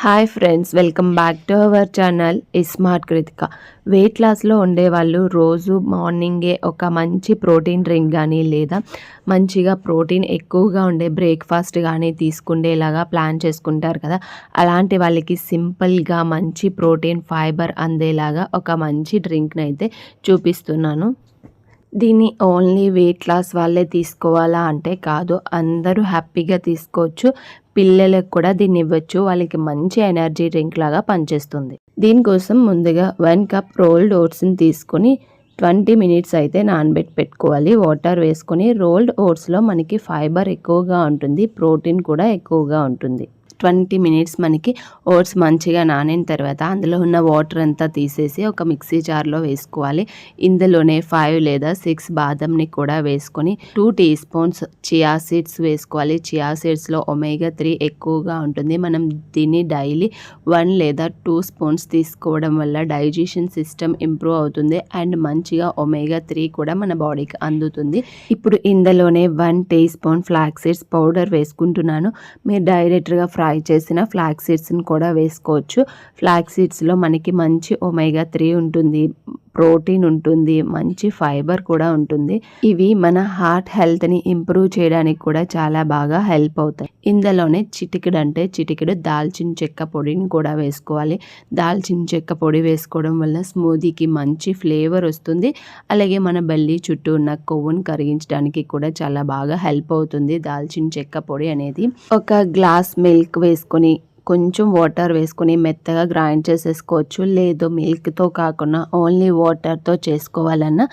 Hi friends, welcome back to our channel smart Kritika. Weight లాస్లో ఉండేవాళ్ళు రోజు మార్నింగే ఒక మంచి ప్రోటీన్ డ్రింక్ కానీ లేదా మంచిగా ప్రోటీన్ ఎక్కువగా ఉండే బ్రేక్ఫాస్ట్ కానీ తీసుకునేలాగా ప్లాన్ చేసుకుంటారు కదా. అలాంటి వాళ్ళకి సింపుల్గా మంచి ప్రోటీన్ ఫైబర్ అందేలాగా ఒక మంచి డ్రింక్ని అయితే చూపిస్తున్నాను. దీన్ని ఓన్లీ వెయిట్ లాస్ వాళ్ళే తీసుకోవాలా అంటే కాదు, అందరూ హ్యాపీగా తీసుకోవచ్చు. పిల్లలకు కూడా దీన్ని ఇవ్వచ్చు, వాళ్ళకి మంచి ఎనర్జీ డ్రింక్ లాగా పనిచేస్తుంది. దీనికోసం ముందుగా 1 కప్ రోల్డ్ ఓట్స్ని తీసుకొని 20 మినిట్స్ అయితే నానబెట్టి పెట్టుకోవాలి. వాటర్ వేసుకొని రోల్డ్ ఓట్స్లో మనకి ఫైబర్ ఎక్కువగా ఉంటుంది, ప్రోటీన్ కూడా ఎక్కువగా ఉంటుంది. 20 మినిట్స్ మనకి ఓట్స్ మంచిగా నానిన తర్వాత అందులో ఉన్న వాటర్ అంతా తీసేసి ఒక మిక్సీ జార్లో వేసుకోవాలి. ఇందులోనే 5 లేదా 6 బాదంని కూడా వేసుకొని 2 టీ స్పూన్స్ చియా సీడ్స్ వేసుకోవాలి. చియా సీడ్స్లో ఒమేగా 3 ఎక్కువగా ఉంటుంది. మనం దీన్ని డైలీ 1 లేదా 2 స్పూన్స్ తీసుకోవడం వల్ల డైజెషన్ సిస్టమ్ ఇంప్రూవ్ అవుతుంది అండ్ మంచిగా ఒమేగా 3 కూడా మన బాడీకి అందుతుంది. ఇప్పుడు ఇందులోనే 1 teaspoon flax seeds powder వేసుకుంటున్నాను. మీరు డైరెక్ట్గా ఫ్రై చేసిన ఫ్లాక్స్ సీడ్స్ని కూడా వేసుకోవచ్చు. ఫ్లాక్స్ సీడ్స్లో మనకి మంచి ఒమేగా 3 ఉంటుంది, ప్రోటీన్ ఉంటుంది, మంచి ఫైబర్ కూడా ఉంటుంది. ఇవి మన హార్ట్ హెల్త్ని ఇంప్రూవ్ చేయడానికి కూడా చాలా బాగా హెల్ప్ అవుతాయి. ఇందులోనే చిటికెడు దాల్చిన చెక్క పొడిని కూడా వేసుకోవాలి. దాల్చిన చెక్క పొడి వేసుకోవడం వల్ల స్మూదీకి మంచి ఫ్లేవర్ వస్తుంది. అలాగే మన బెల్లి చుట్టూ ఉన్న కొవ్వును కరిగించడానికి కూడా చాలా బాగా హెల్ప్ అవుతుంది దాల్చిన చెక్క పొడి అనేది. ఒక గ్లాస్ మిల్క్ వేసుకొని కొంచెం వాటర్ వేసుకొని మెత్తగా గ్రైండ్ చేసేసుకోవచ్చు. లేదు మిల్క్తో కాకుండా ఓన్లీ వాటర్తో చేసుకోవాలన్నా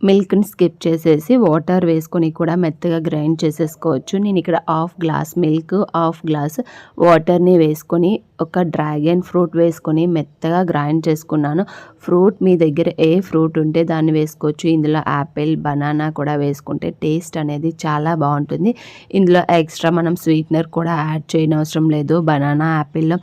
మిల్క్ని స్కిప్ చేసేసి వాటర్ వేసుకొని కూడా మెత్తగా గ్రైండ్ చేసేసుకోవచ్చు. నేను ఇక్కడ 1/2 గ్లాస్ మిల్క్, 1/2 గ్లాస్ వాటర్ని వేసుకొని ఒక డ్రాగన్ ఫ్రూట్ వేసుకొని మెత్తగా గ్రైండ్ చేసుకున్నాను. ఫ్రూట్ మీ దగ్గర ఏ ఫ్రూట్ ఉంటే దాన్ని వేసుకోవచ్చు. ఇందులో యాపిల్, బనానా కూడా వేసుకుంటే టేస్ట్ అనేది చాలా బాగుంటుంది. ఇందులో ఎక్స్ట్రా మనం స్వీట్నర్ కూడా యాడ్ చేయనవసరం లేదు. బనానా, యాపిల్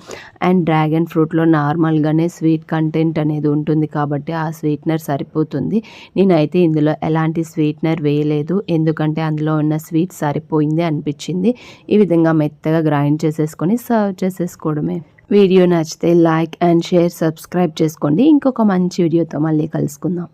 అండ్ డ్రాగన్ ఫ్రూట్లో నార్మల్గానే స్వీట్ కంటెంట్ అనేది ఉంటుంది కాబట్టి ఆ స్వీట్నర్ సరిపోతుంది. నేనైతే ఇందులో ఎలాంటి స్వీట్నర్ వేయలేదు, ఎందుకంటే అందులో ఉన్న స్వీట్ సరిపోయింది అనిపించింది. ఈ విధంగా మెత్తగా గ్రైండ్ చేసేసుకొని సర్వ్ చేసేసుకోవడమే. వీడియో నచ్చితే లైక్ అండ్ షేర్, సబ్స్క్రైబ్ చేసుకోండి. ఇంకొక మంచి వీడియోతో మళ్ళీ కలుసుకుందాం.